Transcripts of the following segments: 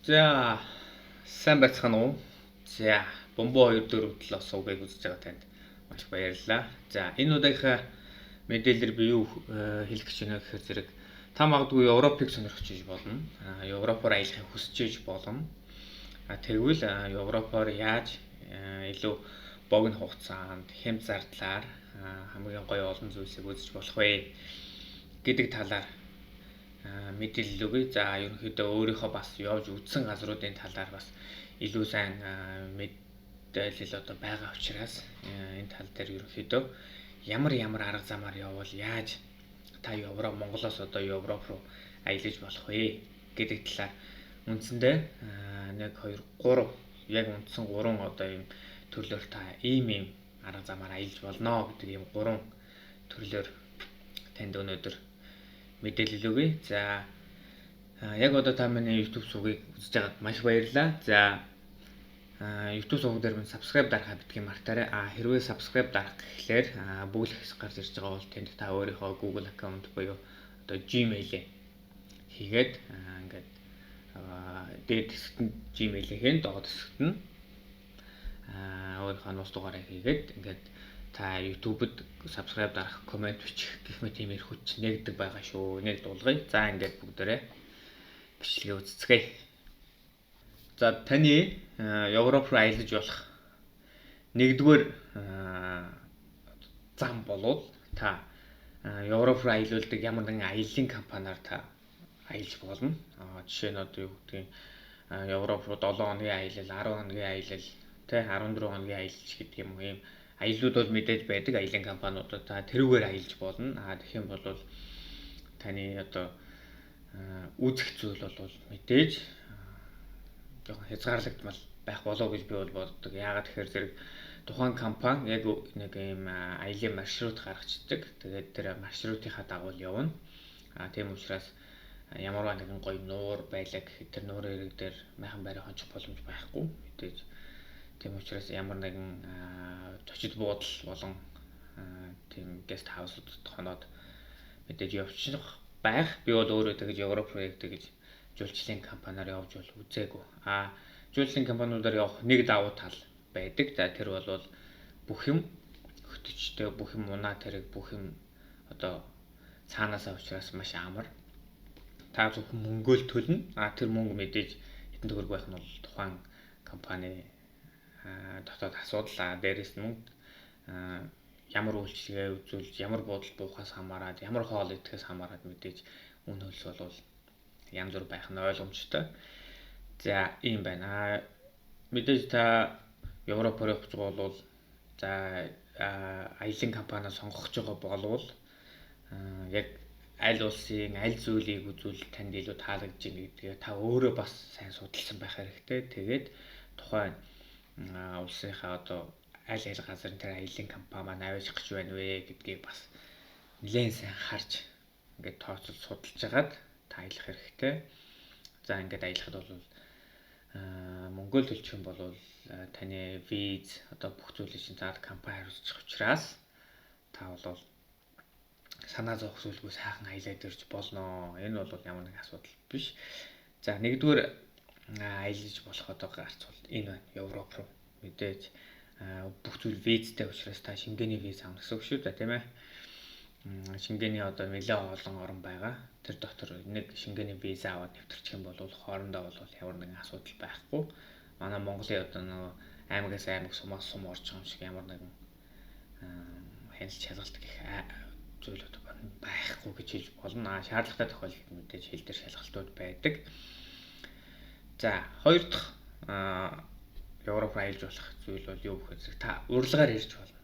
За сайн байцгаана уу? За бомбо 2 4 7 суугийг үзэж байгаа танд маш баярлалаа. За энэ удаагийнхаа мэдээлэлээр би юу хэлэх гэж байна гэхээр зэрэг та магадгүй Европыг сонирхож иж болно. Европоор аялахыг хүсэж иж болно. Тэгвэл Европоор яаж илүү богино хугацаанд хямд зардлаар хамгийн гоё олон зүйлсийг үзэж болох вэ гэдэг талаар мэдээлэл өгье. За ерөнхийдөө өөрийнхөө бас явж үзсэн газруудын талаар бас илүү сайн мэдээлэл байгаа учраас энэ тал дээр ерөнхийдөө ямар арга замаар явбал яаж та Монголоос Европ руу аялаж болох вэ гэдэг талаар үндсэндээ 1 2 3 яг үндсэн 3 ийм төрлөөр та ийм арга замаар аялж болно гэдэг ийм 3 төрлөөр танд өнөөдөр мэдээлэл өгье. За яг та миний YouTube сувгийг үзэж байгаад маш баярлалаа. За YouTube сувг дээр минь subscribe дарахаа битгий мартаарай. Хэрвээ subscribe дарах гэхлээр бүгд их гарч ирж байгаа бол тэнд та өөрийнхөө Google аккаунт буюу Gmail-ээ хийгээд ингээд дээд хэсэгт нь Gmail-ийг хийн, доод хэсэгт нь өөрийнхөө нус дугаараа хийгээд ингээд та YouTube-д subscribe дарах, комент бичих гэх мэт тиймэр хүч нэгдэг байгаа шүү. Нэг дуулгая. За ингээд бүгдээрээ бичлэгээ үзцгээе. За таны Европ руу аялаж болох нэгдүгээр зам болвол та Европ руу аялуулдаг ямар нэгэн аяллаа компаниар та аялж болно. Жишээ нь юу гэдгийг Европ руу 7 хоногийн аялал, 10 хоногийн аялал, 14 хоногийн аялал гэдэг юм ийм аяллууд бол мэдээж байдаг аялын компаниудад та тэрүүгээр аялж болно. Тэгэх юм бол таны үзэх зүйл бол мэдээж жоохон хязгаарлагдмал байх болов гэж би бол боддог. Яагаад тэгэхээр зэрэг тухайн компани яг нэг ийм аялын маршрут гаргацдаг. Тэгээд тэр маршрутынхаа дагуу явна. Тийм учраас ямарваа нэгэн гоё нуур байлаа гэхэд тэр нуурын ирэг дээр майхан байраа хончих боломж байхгүй. Мэдээж тийм учраас ямар нэгэн зочид буудал болон тийм гест хаусуудад хоноод мэдээж явчих байх. Би бол өөрөө тэгж Европ руу тэгж жуулчлалын компаниар явж бол үзээгүй. Жуулчлалын компаниудаар явах нэг давуу тал байдаг. За тэр бол бүх юм хөтөчтэй, бүх юм унаа тэрэг, бүх юм цаанаасаа учраас маш амар. Та зөвхөн мөнгөөл төлнө. Тэр мөнгө мэдээж хэдэн төгрөг байх нь бол тухайн компани дотоод асуудал. Дээрээс нь ямар үйлчилгээ үзүүлж, ямар буудал буухаас хамаарат, ямар хоол идэхээс хамаарат мэдээж үн хөлс бол янз бүр байх нь ойлгомжтой. За ийм байна. Мэдээж та Европ руу явж байгаа бол за аялын компани сонгох гэж байгаа болвол яг аль улсын аль зүйлийг үзүүл танд илүү таалагдж байна гэдгээ та өөрөө бас сайн судалсан байх хэрэгтэй. Тэгээд тухайн улсынхаа аль газрын тэр аялын компани маань авиж гэж байна вэ гэдгийг бас нэлээд сайн харж ингээд тооцол судалж агаад та аялах хэрэгтэй. За ингээд аялахад бол мөнгө төлчих юм бол таны виз бүх зүйлийг чинь заад компани хариуцчих учраас та бол санаа зовх зүйлгүй сайхан аялаад ирж болно. Энэ бол ямар нэгэн асуудал биш. За нэгдүгээр аялаж болох гарц бол энэ байна. Европ руу мэдээж бүх зүйл визтэй учраас та Шенгений виз авах гэсэн үг шүү дээ, тийм ээ. Шенгений нэлээд олон орн байгаа. Тэр дотор нэг Шенгений виза аваад нэвтэрчих юм бол хоорондоо бол ямар нэгэн асуудал байхгүй. Манай Монголын аймагаас аймаг сумаас сум орж байгаа юм шиг ямар нэгэн хяналт шалгалт гэх зүйлүүд байхгүй гэж хэлж болно. Шаардлагатай тохиолдолд мэдээж хэл дээр шалгалтууд байдаг. За хоёр дахь Европ аялж болох зүйл бол юу гэхээр та урлагаар ирж болно.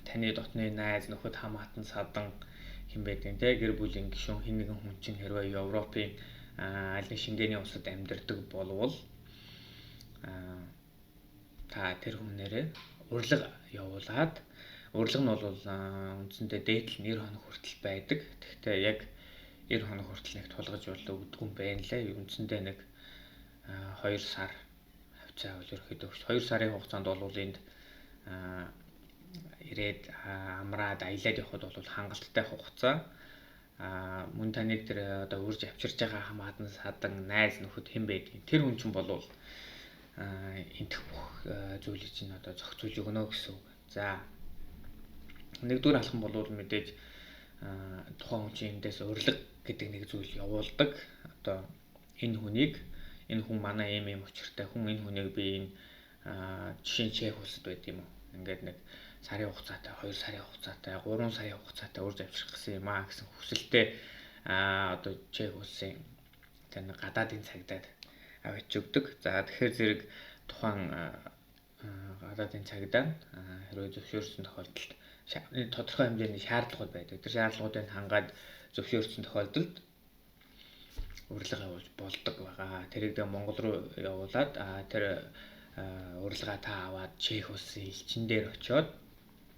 Таны дотны найз нөхөд хамаатан садан хэн байдгийг гэр бүлийн гишүүн хэн нэгэн хүн чинь хэрвээ Европын аль Шенгений улсад амьдардаг болвол та тэр хүнээрээ урлаг явуулаад урлаг нь бол үндсэндээ дээдл 90 хоног хүртэл байдаг. Тэгэхдээ яг 90 хоног хүртэл нэг тулгаж өгдөг юм байна лээ. Үндсэндээ нэг 2 сар хавцаа бол ерөөхдөө 2 сарын хугацаанд бол энд ирээд амраад аялаад явхад бол хангалттай хугацаа. Мөн таныг тэр одоо үрж авчирж байгаа хамаатан садан найз нөхөд хэн байдгийг тэр хүн чинь болвол энтх бүх зүйлийг чинь одоо зохицуулж өгнө гэсэн үг. За нэгдүгээр алхам болвол мэдээж тухайн хүн чинь эндээс урилга гэдэг нэг зүйл явуулдаг. Одоо энэ хүн манай ийм учиртай хүн, энэ хүнийг би энэ жишээ нь чек улсад байд юм уу. Ингээд нэг сарын хугацаатай, 2 сарын хугацаатай, 3 сарын хугацаатай урьж авчрах гэсэн юм аа гэсэн хүсэлтэй одоо чек улсын тэр гадаадын цагдаад авч өгдөг. За тэгэхээр зэрэг тухайн гадаадын цагдаа хэрвээ зөвшөөрсөн тохиолдолд тодорхой хэмжээний шаардлагууд байдаг. Тэр шаардлагуудыг хангаад зөвшөөрсөн тохиолдолд урилга явуулж болдог байгаа. Тэрийг Монгол руу явуулаад тэр урилгаа та аваад чек улсын элчин дээр очиод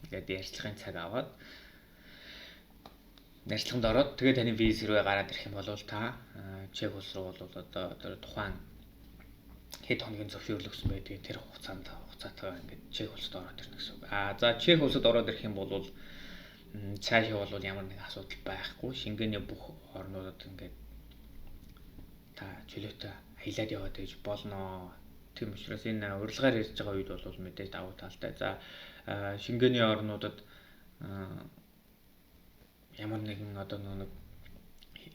ингээд ярьцлагын цаг аваад ярьцлаганд ороод тэгээ таны виз рүү гараад ирэх юм бол та чек улс руу бол одоо тухайн хэд хоногийн зөвшөөрлөгсөн байдаг тэр хугацаатайгаа ингээд чек улсад ороод ирнэ гэсэн үг. За чек улсад ороод ирэх юм бол цаашаа бол ямар нэгэн асуудал байхгүй. Шингээний бүх орнуудад ингээд та чөлөөтэй аялаад яваад байж болно. Тийм учраас энэ урилгаар ирж байгаа үед бол мэдээж давуу талтай. За шингээний орнуудад ямар нэгэн одоо нэг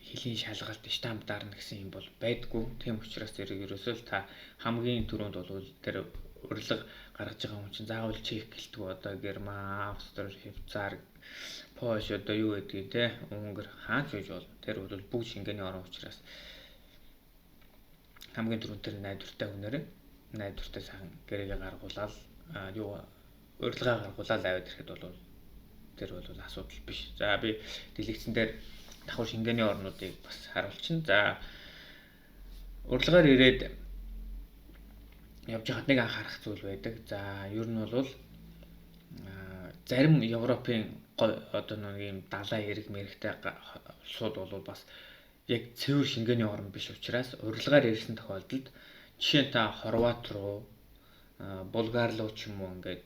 хэлийн шалгалт штамп дарна гэсэн юм бол байдгүй. Тийм учраас зэрэг ерөөсөө л та хамгийн түрүүнд бол тэр урилга гаргаж байгаа хүн чинь заавал чек гэлтгүй одоо Герман, Австри, Швейцар, Польш одоо юу гэдгийг те Унгар хаач байж болно. Тэр бол бүгд шингээний орн учраас хамгийн түрүүнд тэр найдвартай сайхан гэрээгээ гаргуулаад урилгаа гаргуулаад аваад ирэхэд бол тэр бол асуудал биш. За би дэлгэцэн дээр давхар шингээний орнуудыг бас харуулчихна. За урилгаар ирээд явж хаад нэг анхаарах зүйл байдаг. За ер нь бол зарим Европын одоо нэг юм далайн эрэг мэрэгтэй улсууд бол бас яг цэвэр шингээний орн биш учраас урилгаар ирсэн тохиолдолд жишээ нь та Хорват руу, Булгар руу ч юм уу ингээд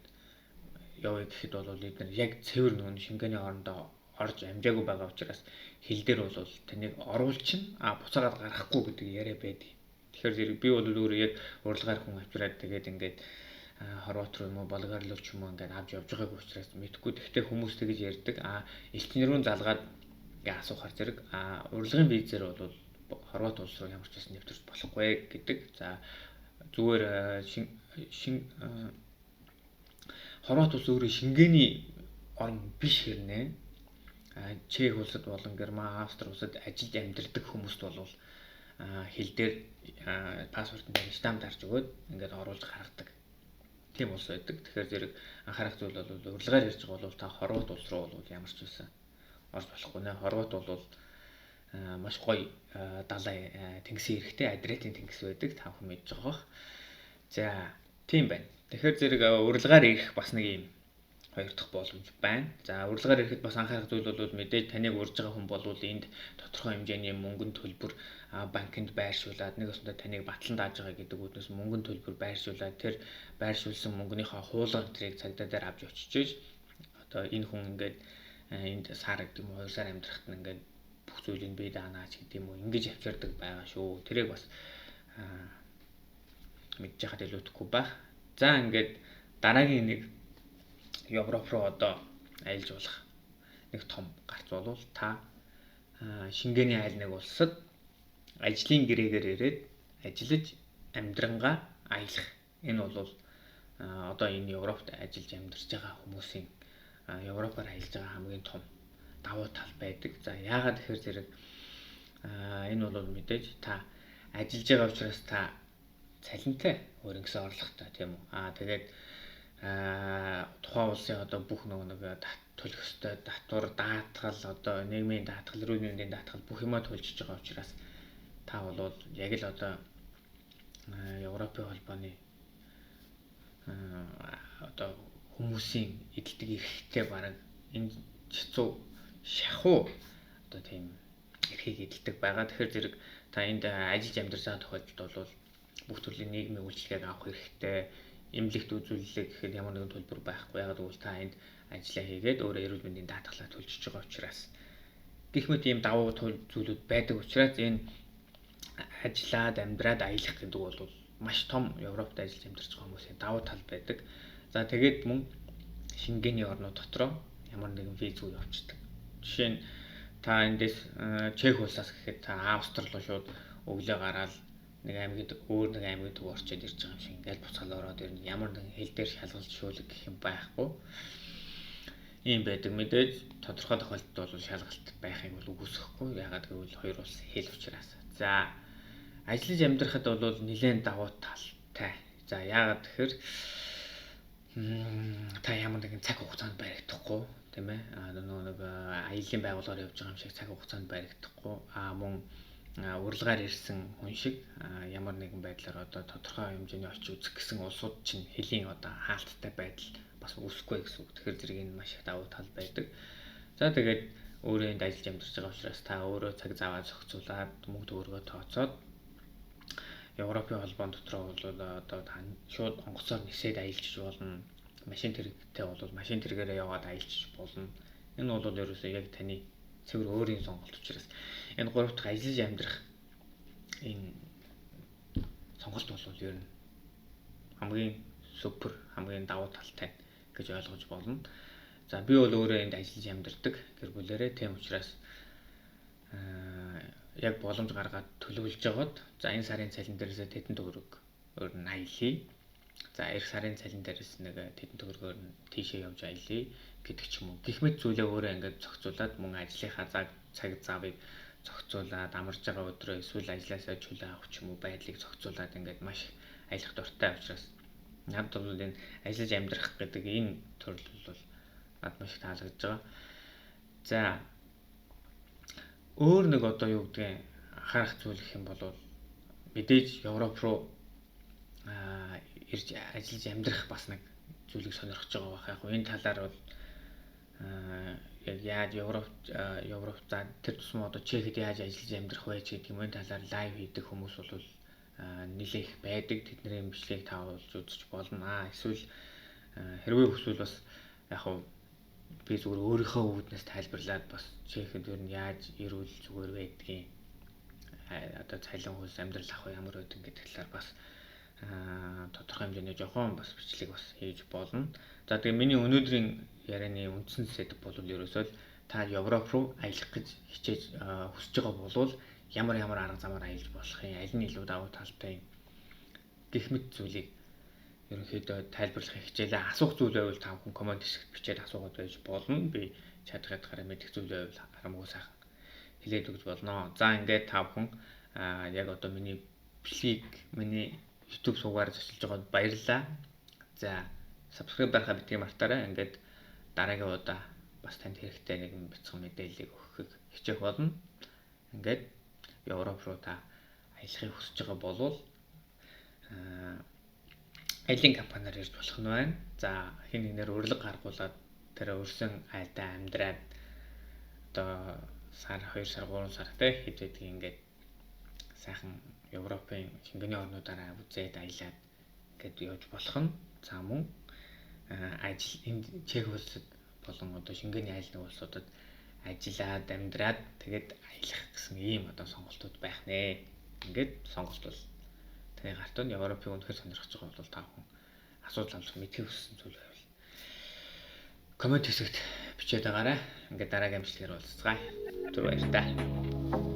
явъя гэхэд бол эдгээр яг цэвэр нөгөө шингээний орондоо орж амжаагүй байгаа учраас хил дээр бол тэнийг оруулчихна буцаагаад гарахгүй гэдэг яриа байдаг. Тэгэхээр зэрэг би бол өөрөө яг урилгаар хүн авчираад тэгээд ингээд Хорват руу юм уу Болгар руу ч юм уу ингээд авч явж байгааг учраас мэдхгүй. Тэгтээ хүмүүс тэгж ярьдаг. Элчнэр рүү залгаад ингээд асуухаар зэрэг урилгын визээр бол Хорват улс руу ямар ч байсан нэвтэрч болохгүй гэдэг. За зүгээр Хорват улс өөрөө шингээний орн биш хэрнээ. Чех улсад болон Герман, Австри улсад ажиллаж амьдардаг хүмүүст бол хил дээр паспортын дээр штамп дарж өгөөд ингээд оруулж гаргадаг. Тийм улс байдаг. Тэгэхээр зэрэг анхаарах зүйл бол урилгаар ирж байгаа бол та Хорват улс руу бол ямар ч байсан орж болохгүй нэ. Хорват бол маш гоё далайн тэнгисийн эрэхтэй Адриатикийн тэнгис байдаг. Та бүхэн мэдж байгаа бох. За тийм байна. Тэгэхээр зэрэг урилгаар ирэх бас нэг юм хоёр дахь боломж байна. За урилгаар ирэхэд бас анхаарах зүйл бол мэдээж таныг урьж байгаа хүн бол энд тодорхой хэмжээний мөнгөнд төлбөр банкнд байршуулад нэг өсөндө таныг батлан дааж байгаа гэдэг үгнээс мөнгөнд төлбөр байршуулад тэр байршуулсан мөнгөнийхөө хуулгын тэрийг цагдаа дээр авч очиж одоо энэ хүн ингээд энд сар гэдэг юм уу 2 сар амьдрахад нь ингээд бүх зүйлийг бий даанаач гэдэг юм уу ингэж авчирдаг байгаа шүү. Тэрийг бас мэдж яхад илүүдэхгүй байх. За ингээд дараагийн нэг Европ руу одоо аялж болох нэг том гарц болвол та шингээний айл нэг улсад ажлын гэрээгээр ирээд ажиллаж амьдрангаа аялах. Энэ бол одоо энэ Европт ажиллаж амьдарч байгаа хүмүүсийн Европоор аялж байгаа хамгийн том давуу тал байдаг. За яагаад тэгэхээр зэрэг энэ бол мэдээж та ажиллаж байгаа учраас та цалинтай хөрөнгөсөн орлоготой тийм үү. Тэгээд тухайн улсын одоо бүх нэг төлөх ёстой татвар, даатгал, одоо нийгмийн даатгал, эрүүл мэндийн даатгал бүх юмаа төлж байгаа учраас та бол яг л одоо Европын холбооны одоо хүмүүсийн эдэлдэг эрхтэй бараг энэ хэцүү шахуу одоо тийм эрхийг эдэлдэг байгаа. Тэгэхээр зэрэг та энд ажиллаж амьдарч байгаа тохиолдолд бол бүх төрлийн нийгмийн үйлчлэгийг авах хэрэгтэй. Эмнэлэгт үзүүлэлээ гэхэд ямар нэгэн төлбөр байхгүй. Яг гэвэл та энд ажиллаа хийгээд өөрөө эрүүл мэндийн даатгалаа төлж байгаа учраас гэх мэт ийм давуу тал зүйлүүд байдаг учраас энэ ажиллаад амьдраад аялах гэдэг бол маш том Европт ажиллаж амьдарч байгаа хүмүүсийн давуу тал байдаг. За тэгээд мөн Шенгений орнууд дотроо ямар нэгэн визгүй явчихдаг. Жишээ нь та эндээс Чех улсаас гэхэд та Австрал руу шууд өглөө гараад нэг аймагт өөр нэг аймагт орчод ирж байгаа юм шиг ингээл буцаал ороод ирнэ. Ямар нэгэн хэл дээр шалгалт шүүлэг гэх юм байхгүй. Ийм байдаг. Мэдээж тодорхой тохиолдолд бол шалгалт байхыг бол үгүйсэхгүй. Ягаад гэвэл хоёр улсын хэл учраас. За ажиллаж амьдрахад бол нэлээд давуу талтай. За яагаад тэгэхээр та ямар нэгэн цаг хугацаанд баригдахгүй, тийм ээ. Нэг аялын байгууллагаар явж байгаа юм шиг цаг хугацаанд баригдахгүй. Мөн урилгаар ирсэн хүн шиг ямар нэгэн байдлаар одоо тодорхой хэмжээний очиж үзэх гэсэн улсууд чинь хэлийн одоо хаалттай байдал бас үүсэхгүй гэсэн үг. Тэгэхээр зэрэг энэ маш их давуу тал байдаг. За тэгээд өөрөө энд ажиллаж амьдарч байгаа учраас та өөрөө цаг зав зохицуулаад мөнгө төгрөгөө тооцоод Европын холбоон дотроо бол одоо шууд онгоцоор нисээд аялж болно. Машин тэрэгтэй бол машин тэрэгээрээ яваад аялж болно. Энэ бол ерөөсөө яг таны цэвэр өөрийн сонголт учраас энэ гурав дахь ажиллаж амьдрах энэ сонголт бол ер нь хамгийн супер, хамгийн давуу талтай гэж ойлгож болно. За би бол өөрөө энд ажиллаж амьдардаг гэр бүлэрээ, тийм учраас яг боломж гаргаад төлөвлөж жагаад за энэ сарын цалин дээрээс тэдэн төгрөг өөр нь аялье. За эх сарын цалин дээрээс нэг тэдэн төгрөгөөр нь тийшээ явж аялье гэдэг ч юм уу. Гэх мэт зүйлээ өөрөө ингээд зохицуулаад мөн ажлынхаа цаг завыг зохицуулаад амарч байгаа өдрөө эсвэл ажилласаа чөлөө авах ч юм уу байдлыг зохицуулаад ингээд маш аялах дуртай учраас надад бол энэ ажиллаж амьдрах гэдэг энэ төрөл бол надад маш их таалагдж байгаа. За өөр нэг одоо юу гэдгийг анхаарах зүйл гэх юм бол мэдээж Европ руу ирж ажиллаж амьдрах бас нэг зүйлийг сонирхож байгаа байх. Яг энэ талаар бол яг яаж Европ за тэр тусмаа одоо Чехэд яаж ажиллаж амьдрах вэ гэдэг юм энэ талаар лайв хийдэг хүмүүс бол нэлээх байдаг. Тэдний бичлэгийг та олж үзэж болно. Эсвэл хэрвээ хүсвэл бас яг би зүгээр өөрийнхөө үүднээс тайлбарлаад бас Чехэд ер нь яаж ирүүл зүгээр байдгийг одоо цалин хөлс амьдрал ах ямар байдаг гэдэг талаар бас тодорхой хэмжээний жоохон бас бичлэг бас хийж болно. За тэгээ миний өнөөдрийн ярианы үндсэн сэдв бол ерөөсөө та Европ руу аялах гэж хичээж хүсэж байгаа бол ямар арга замаар аялж болох юм, аль нь илүү давуу талтай юм гэх мэт зүйлийг ерөнхийдөө тайлбарлахыг хичээлээ. Асуух зүйл байвал та бүхэн комент хэсэгт бичээд асуугаад байж болно. Би чадхаараа мэдэх зүйл байвал харамгүй сайхан хэлээд өгч болно. За ингээд та бүхэн яг одоо миний бичлэгийг миний YouTube суугаар зочилж байгаад баярлалаа. За subscribe байхаа битгий мартаарай. Ингээд дараагийн удаа бас танд хэрэгтэй нэгэн бяцхан мэдээллийг өгөхийг хичээх болно. Ингээд Европ руу та аялахыг хүсэж байгаа болвол аялын компаниар ирж болох нь байна. За хин нэгнээр урилга гаргуулад тэр өрсөн айлдаа амьдраад одоо сар 2 сар 3 сар хэд байдгийг ингээд сайхан Европын шингэний орнуудаараа үзээд аялаад ингээд явж болох нь. За мөн ажил энд Чех улсад болон одоо шингэний айлын улсуудад ажиллаад амьдраад тэгээд аялах гэсэн ийм одоо сонголтууд байх нэ. Ингээд сонголт бол таны гарт нь Европыг өнөхөр сонирхож байгаа бол та бүхэн асуудал алах мэдхийг хүссэн зүйл байвал коммент хэсэгт бичээд байгаарай. Ингээд дараагийн бичлэгээр уулзцгаая. Түр баярлалаа.